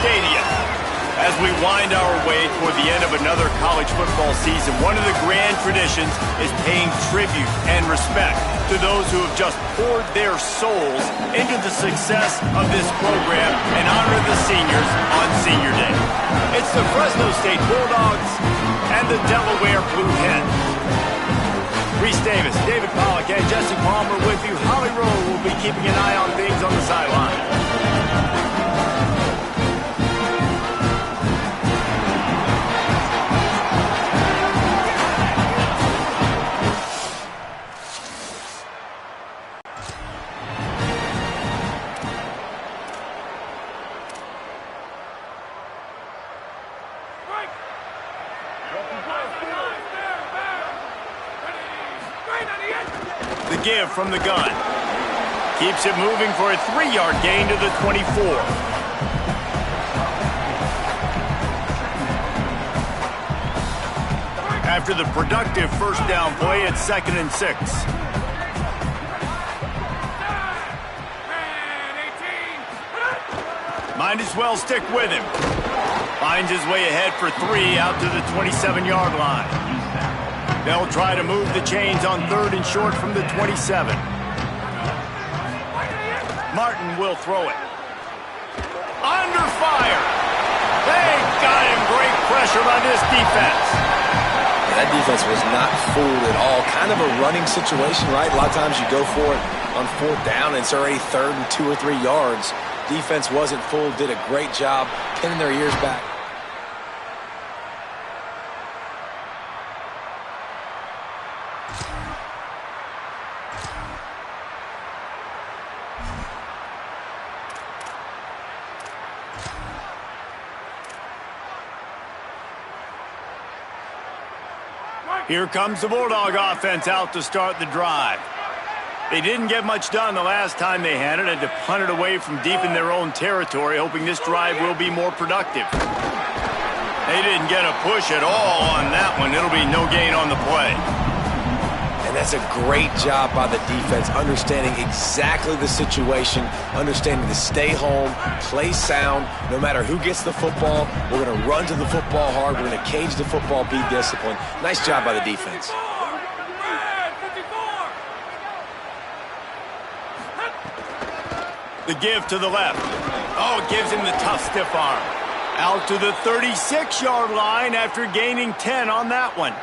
Stadium. As we wind our way toward the end of another college football season, one of the grand traditions is paying tribute and respect to those who have just poured their souls into the success of this program and honor the seniors on Senior Day. It's the Fresno State Bulldogs and the Delaware Blue Hens. Reese Davis, David Pollack, and Jesse Palmer with you. Holly Rowe will be keeping an eye on things on the sideline. Give from the gun. Keeps it moving for a 3-yard gain to the 24. After the productive first down play, it's 2nd and 6. Might as well stick with him. Finds his way ahead for 3 out to the 27-yard line. They'll try to move the chains on 3rd and short from the 27. Martin will throw it. Under fire. They got him. Great pressure on this defense. That defense was not fooled at all. Kind of a running situation, right? A lot of times you go for it on 4th down, and it's already 3rd and 2 or 3 yards. Defense wasn't fooled, did a great job pinning their ears back. Here comes the Bulldog offense out to start the drive. They didn't get much done the last time they had it, had to punt it away from deep in their own territory, hoping this drive will be more productive. They didn't get a push at all on that one. It'll be no gain on the play. And that's a great job by the defense, understanding exactly the situation, understanding to stay home, play sound. No matter who gets the football, we're going to run to the football hard. We're going to cage the football, be disciplined. Nice job by the defense. The give to the left. Oh, it gives him the tough, stiff arm. Out to the 36-yard line after gaining 10 on that one.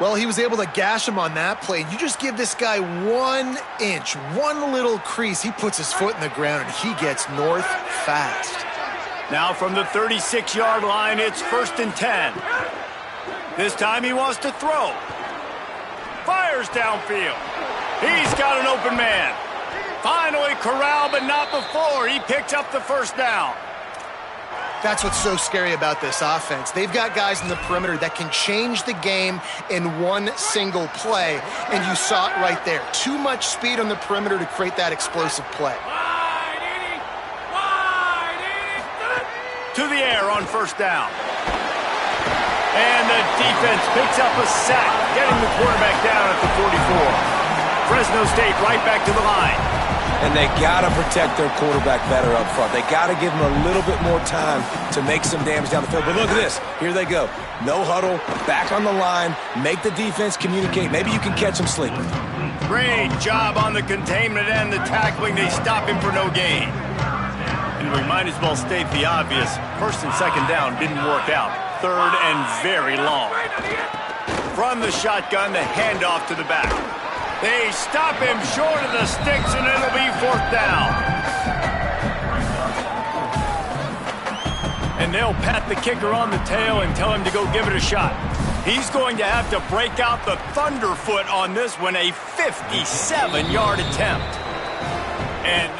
Well, he was able to gash him on that play. You just give this guy 1 inch, one little crease. He puts his foot in the ground, and he gets north fast. Now from the 36-yard line, it's 1st and 10. This time he wants to throw. Fires downfield. He's got an open man. Finally corralled, but not before. He picks up the first down. That's what's so scary about this offense. They've got guys in the perimeter that can change the game in one single play, and you saw it right there. Too much speed on the perimeter to create that explosive play. To the air on 1st down. And the defense picks up a sack, getting the quarterback down at the 44. Fresno State right back to the line. And they got to protect their quarterback better up front. They got to give him a little bit more time to make some damage down the field. But look at this. Here they go. No huddle, back on the line, make the defense communicate. Maybe you can catch them sleeping. Great job on the containment and the tackling. They stop him for no gain. And we might as well state the obvious. 1st and 2nd down didn't work out. 3rd and very long. From the shotgun, the handoff to the back. They stop him short of the sticks, and it'll be 4th down. And they'll pat the kicker on the tail and tell him to go give it a shot. He's going to have to break out the thunderfoot on this one, a 57-yard attempt. And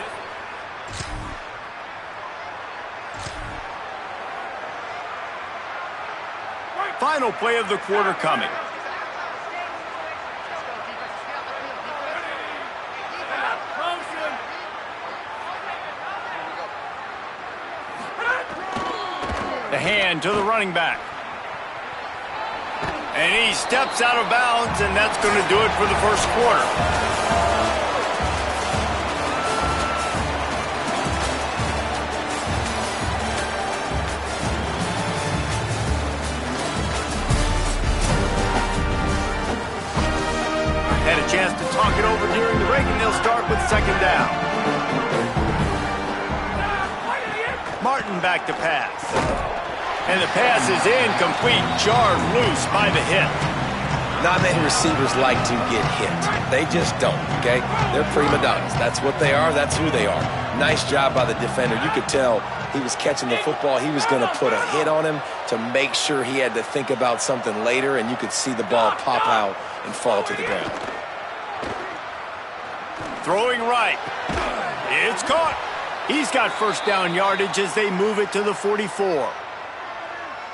final play of the quarter coming. The hand to the running back. And he steps out of bounds, and that's going to do it for the first quarter. talk it over during the break, and they'll start with second down. Martin back to pass. And the pass is incomplete, jarred loose by the hit. Not many receivers like to get hit. They just don't, okay? They're prima donnas. That's what they are. That's who they are. Nice job by the defender. You could tell he was catching the football. He was going to put a hit on him to make sure he had to think about something later, and you could see the ball pop out and fall to the ground. Throwing right. It's caught. He's got first down yardage as they move it to the 44.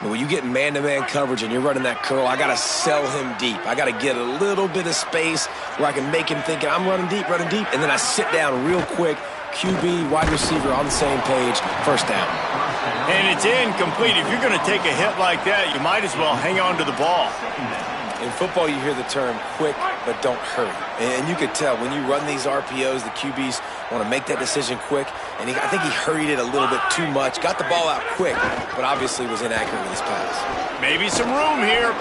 When you get man-to-man coverage and you're running that curl, I got to sell him deep. I got to get a little bit of space where I can make him think I'm running deep, and then I sit down real quick. QB, wide receiver on the same page, first down. And it's incomplete. If you're going to take a hit like that, you might as well hang on to the ball. In football, you hear the term quick, but don't hurry. And you could tell when you run these RPOs, the QBs want to make that decision quick. And I think he hurried it a little bit too much. Got the ball out quick, but obviously was inaccurate with his pass. Maybe some room here.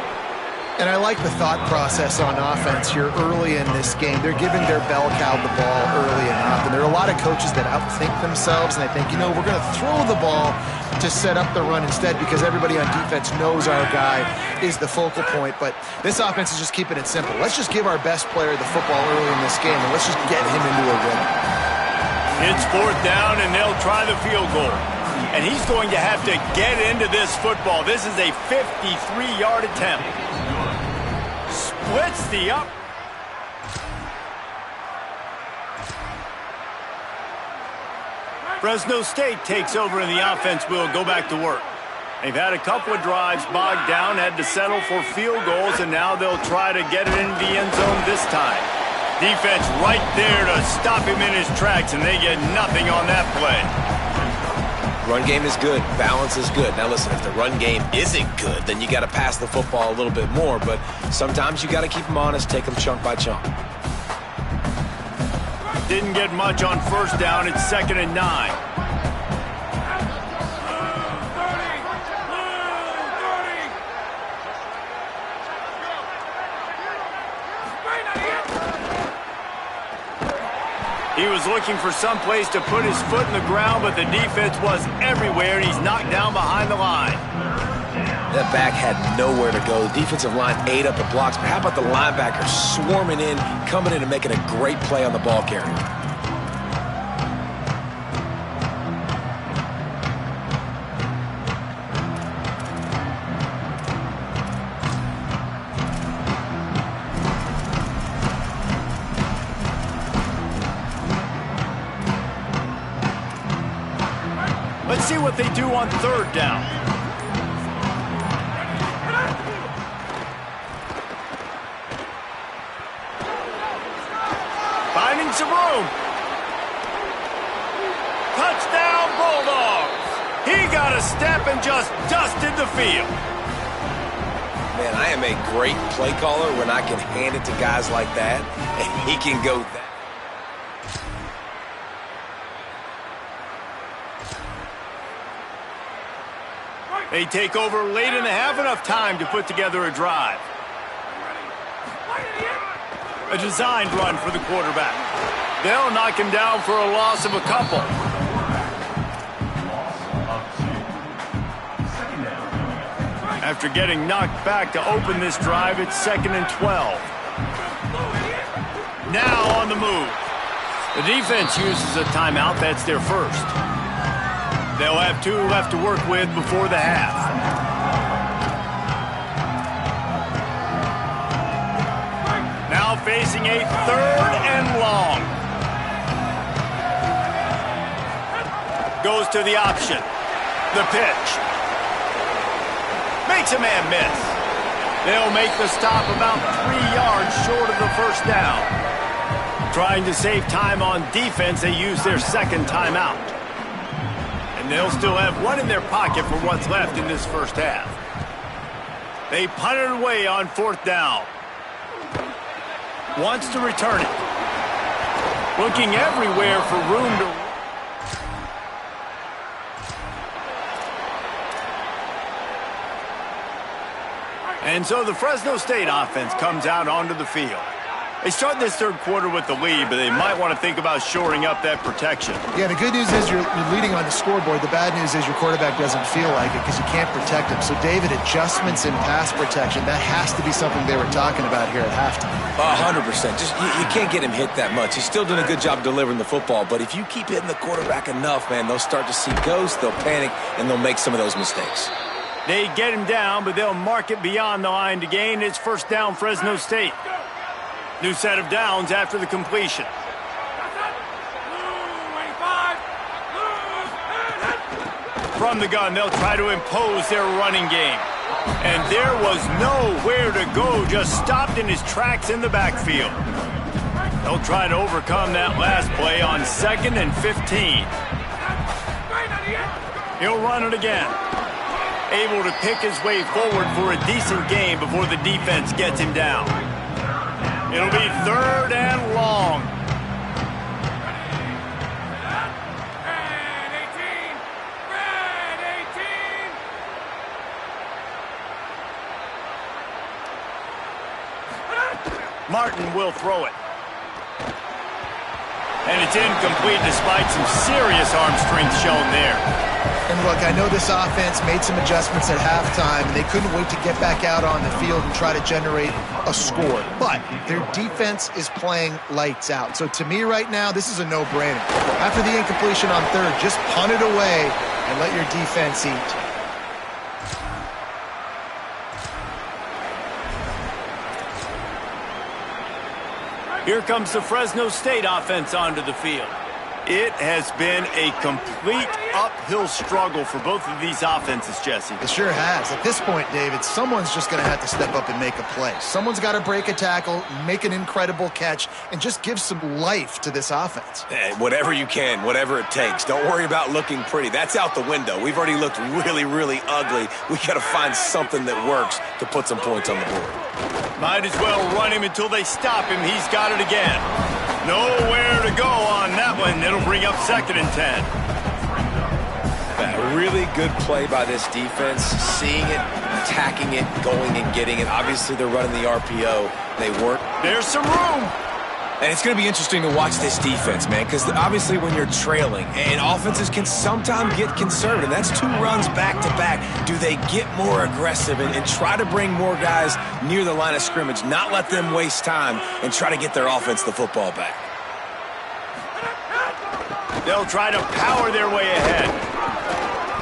And I like the thought process on offense here early in this game. They're giving their bell cow the ball early enough. And there are a lot of coaches that outthink themselves, and they think, we're going to throw the ball to set up the run instead because everybody on defense knows our guy is the focal point. But this offense is just keeping it simple. Let's just give our best player the football early in this game, and let's just get him into a rhythm. It's fourth down, and they'll try the field goal. And he's going to have to get into this football. This is a 53-yard attempt. Splits the up. Fresno State takes over and the offense will go back to work. They've had a couple of drives bogged down, had to settle for field goals, and now they'll try to get it into the end zone this time. Defense right there to stop him in his tracks, and they get nothing on that play. Run game is good. Balance is good. Now listen, if the run game isn't good, then you got to pass the football a little bit more. But sometimes you got to keep them honest, take them chunk by chunk. Didn't get much on first down. It's 2nd and 9. He was looking for some place to put his foot in the ground, but the defense was everywhere, and he's knocked down behind the line. That back had nowhere to go. The defensive line ate up the blocks, but how about the linebacker swarming in, coming in and making a great play on the ball carrier? Let's see what they do on third down. Finding some room. Touchdown, Bulldogs. He got a step and just dusted the field. Man, I am a great play caller when I can hand it to guys like that, and he can go that. They take over late in the half, enough time to put together a drive. A designed run for the quarterback. They'll knock him down for a loss of a couple. After getting knocked back to open this drive, it's 2nd and 12. Now on the move. The defense uses a timeout. That's their first. They'll have 2 left to work with before the half. Now facing a 3rd and long. Goes to the option. The pitch. Makes a man miss. They'll make the stop about 3 yards short of the first down. Trying to save time on defense, they use their 2nd timeout. And they'll still have 1 in their pocket for what's left in this first half. They punt it away on 4th down. Wants to return it. Looking everywhere for room to... And so the Fresno State offense comes out onto the field. They start this third quarter with the lead, but they might want to think about shoring up that protection. Yeah, the good news is you're leading on the scoreboard. The bad news is your quarterback doesn't feel like it because you can't protect him. So, David, adjustments in pass protection, that has to be something they were talking about here at halftime. 100%. Just you can't get him hit that much. He's still doing a good job delivering the football, but if you keep hitting the quarterback enough, man, they'll start to see ghosts, they'll panic, and they'll make some of those mistakes. They get him down, but they'll mark it beyond the line to gain. It's first down, Fresno State. New set of downs after the completion. From the gun, they'll try to impose their running game. And there was nowhere to go, just stopped in his tracks in the backfield. They'll try to overcome that last play on 2nd and 15. He'll run it again. Able to pick his way forward for a decent gain before the defense gets him down. It'll be 3rd and long. Martin will throw it. And it's incomplete despite some serious arm strength shown there. And look, I know this offense made some adjustments at halftime, and they couldn't wait to get back out on the field and try to generate a score. But their defense is playing lights out. So to me right now, this is a no-brainer. After the incompletion on 3rd, just punt it away and let your defense eat. Here comes the Fresno State offense onto the field. It has been a complete uphill struggle for both of these offenses, Jesse. It sure has. At this point, David, someone's just going to have to step up and make a play. Someone's got to break a tackle, make an incredible catch, and just give some life to this offense. Hey, whatever you can, whatever it takes. Don't worry about looking pretty. That's out the window. We've already looked really, really ugly. We got to find something that works to put some points on the board. Might as well run him until they stop him. He's got it again. Nowhere to go on that one. It'll bring up 2nd and 10. A really good play by this defense. Seeing it, attacking it, going and getting it. Obviously, they're running the RPO. They work. There's some room. And it's going to be interesting to watch this defense, man, because obviously when you're trailing, and offenses can sometimes get conservative. That's 2 runs back-to-back. Do they get more aggressive and try to bring more guys near the line of scrimmage, not let them waste time, and try to get their offense the football back? They'll try to power their way ahead.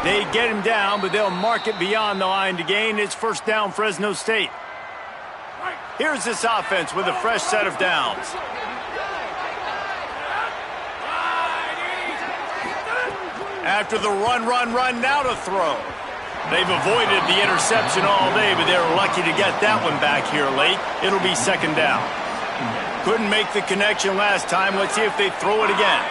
They get him down, but they'll mark it beyond the line to gain. It's first down, Fresno State. Here's this offense with a fresh set of downs. After the run, now to throw. They've avoided the interception all day, but they're lucky to get that one back here late. It'll be 2nd down. Couldn't make the connection last time. Let's see if they throw it again.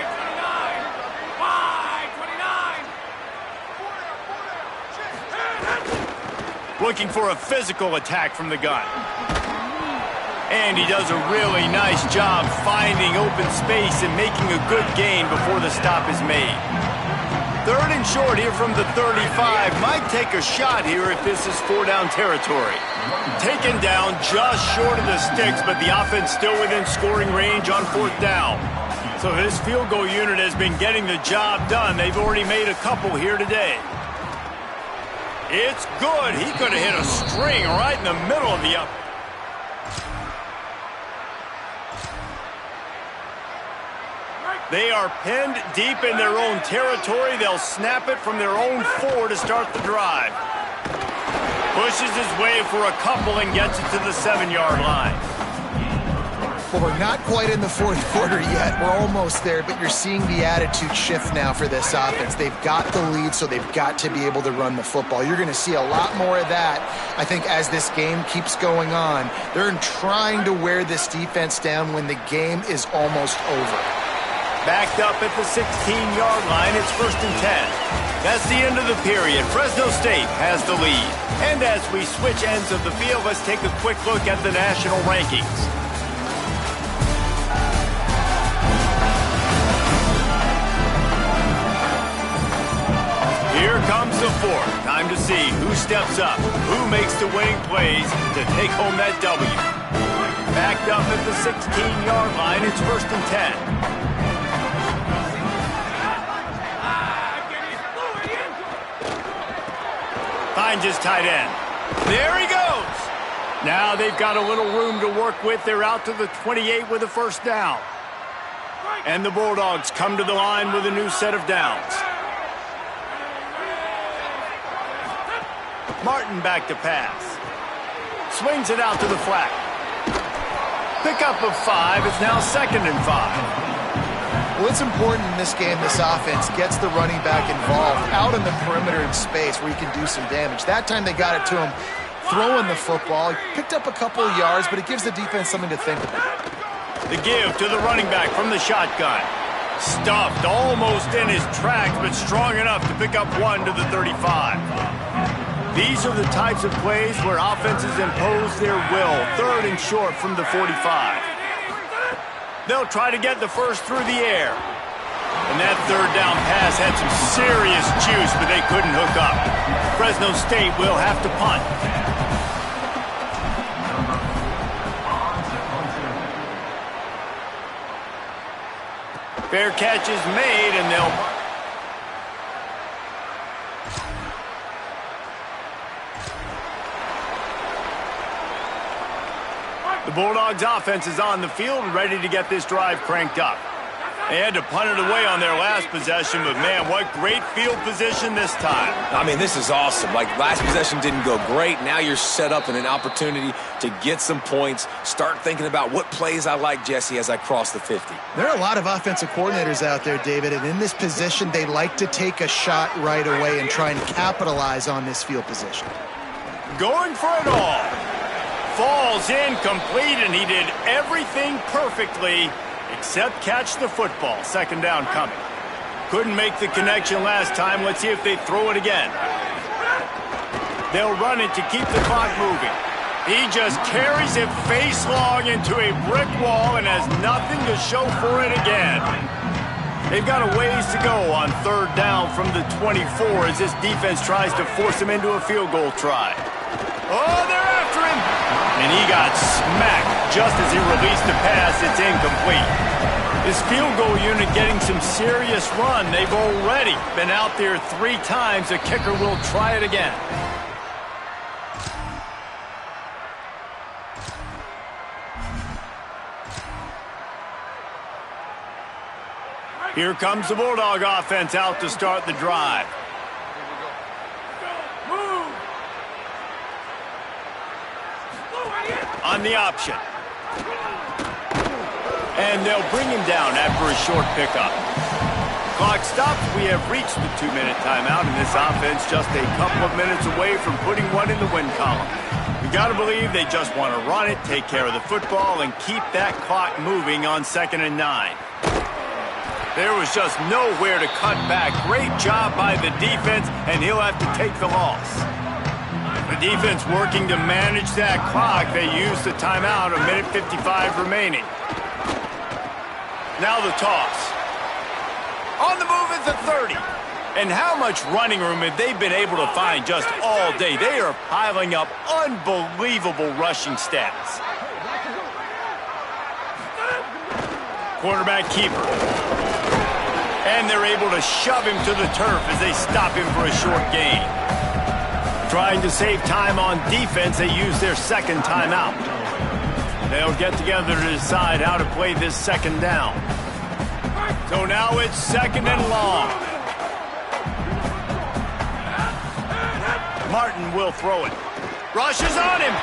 Looking for a physical attack from the gun. And he does a really nice job finding open space and making a good gain before the stop is made. 3rd and short here from the 35. Might take a shot here if this is 4-down territory. Taken down just short of the sticks, but the offense still within scoring range on 4th down. So this field goal unit has been getting the job done. They've already made a couple here today. It's good. He could have hit a string right in the middle of the up. They are pinned deep in their own territory. They'll snap it from their own 4 to start the drive. Pushes his way for a couple and gets it to the 7-yard line. Well, we're not quite in the 4th quarter yet. We're almost there, but you're seeing the attitude shift now for this offense. They've got the lead, so they've got to be able to run the football. You're going to see a lot more of that, I think, as this game keeps going on. They're trying to wear this defense down when the game is almost over. Backed up at the 16-yard line, it's 1st and 10. That's the end of the period. Fresno State has the lead. And as we switch ends of the field, let's take a quick look at the national rankings. Here comes the 4th. Time to see who steps up, who makes the winning plays to take home that W. Backed up at the 16-yard line. It's 1st and 10. Finds his tight end. There he goes. Now they've got a little room to work with. They're out to the 28 with a 1st down. And the Bulldogs come to the line with a new set of downs. Martin back to pass. Swings it out to the flat. Pickup of 5. It's now 2nd and 5. Well, it's important in this game, this offense gets the running back involved out in the perimeter in space where he can do some damage. That time they got it to him throwing the football. He picked up a couple of yards, but it gives the defense something to think about. The give to the running back from the shotgun. Stuffed almost in his tracks, but strong enough to pick up 1 to the 35. These are the types of plays where offenses impose their will. 3rd and short from the 45. They'll try to get the first through the air. And that 3rd down pass had some serious juice, but they couldn't hook up. Fresno State will have to punt. Fair catch is made, and they'll... The Bulldogs offense is on the field, ready to get this drive cranked up. They had to punt it away on their last possession, but man, what great field position this time. I mean, this is awesome. Like, last possession didn't go great. Now you're set up in an opportunity to get some points. Start thinking about what plays I like, Jesse, as I cross the 50. There are a lot of offensive coordinators out there, David, and in this position, they like to take a shot right away and try and capitalize on this field position. Going for it all. Falls incomplete, and he did everything perfectly except catch the football. 2nd down coming. Couldn't make the connection last time. Let's see if they throw it again. They'll run it to keep the clock moving. He just carries it face long into a brick wall and has nothing to show for it again. They've got a ways to go on 3rd down from the 24 as this defense tries to force him into a field goal try. Oh, they're after him! And he got smacked just as he released the pass. It's incomplete. This field goal unit getting some serious run. They've already been out there 3 times. The kicker will try it again. Here comes the Bulldog offense out to start the drive. On the option. And they'll bring him down after a short pickup. Clock stops. We have reached the 2-minute timeout, and this offense just a couple of minutes away from putting one in the win column. We got to believe they just want to run it, take care of the football, and keep that clock moving on 2nd and 9. There was just nowhere to cut back. Great job by the defense, and he'll have to take the loss. The defense working to manage that clock. They used the timeout, 1:55 remaining. Now the toss. On the move at the 30. And how much running room have they been able to find just all day? They are piling up unbelievable rushing stats. Quarterback keeper. And they're able to shove him to the turf as they stop him for a short gain. Trying to save time on defense, they use their 2nd timeout. They'll get together to decide how to play this 2nd down. So now it's 2nd and long. Martin will throw it. Rushes on him.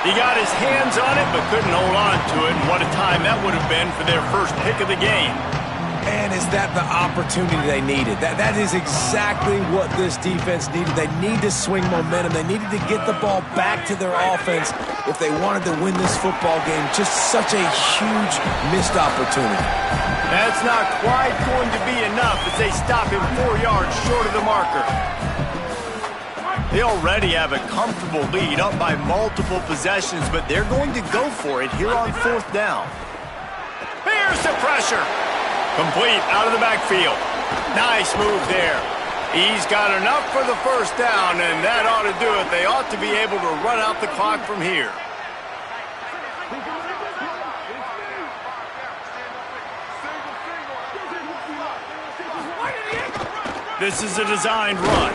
He got his hands on it, but couldn't hold on to it. And what a time that would have been for their first pick of the game. Man, is that the opportunity they needed? That is exactly what this defense needed. They need to swing momentum. They needed to get the ball back to their offense if they wanted to win this football game. Just such a huge missed opportunity. That's not quite going to be enough as they stop him 4 yards short of the marker. They already have a comfortable lead, up by multiple possessions, but they're going to go for it here on 4th down. Here's the pressure. Complete out of the backfield. Nice move there. He's got enough for the 1st down, and that ought to do it. They ought to be able to run out the clock from here. This is a designed run.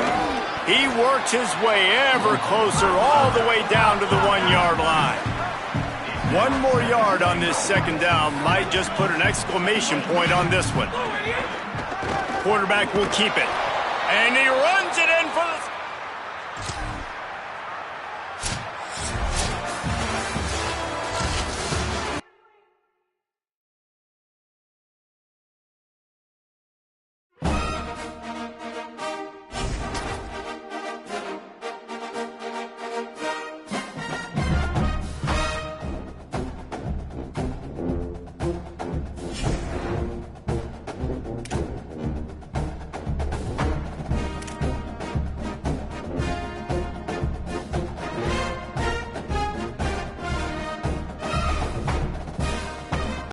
He worked his way ever closer all the way down to the 1-yard line. 1 more yard on this second down might just put an exclamation point on this one. Quarterback will keep it. And he runs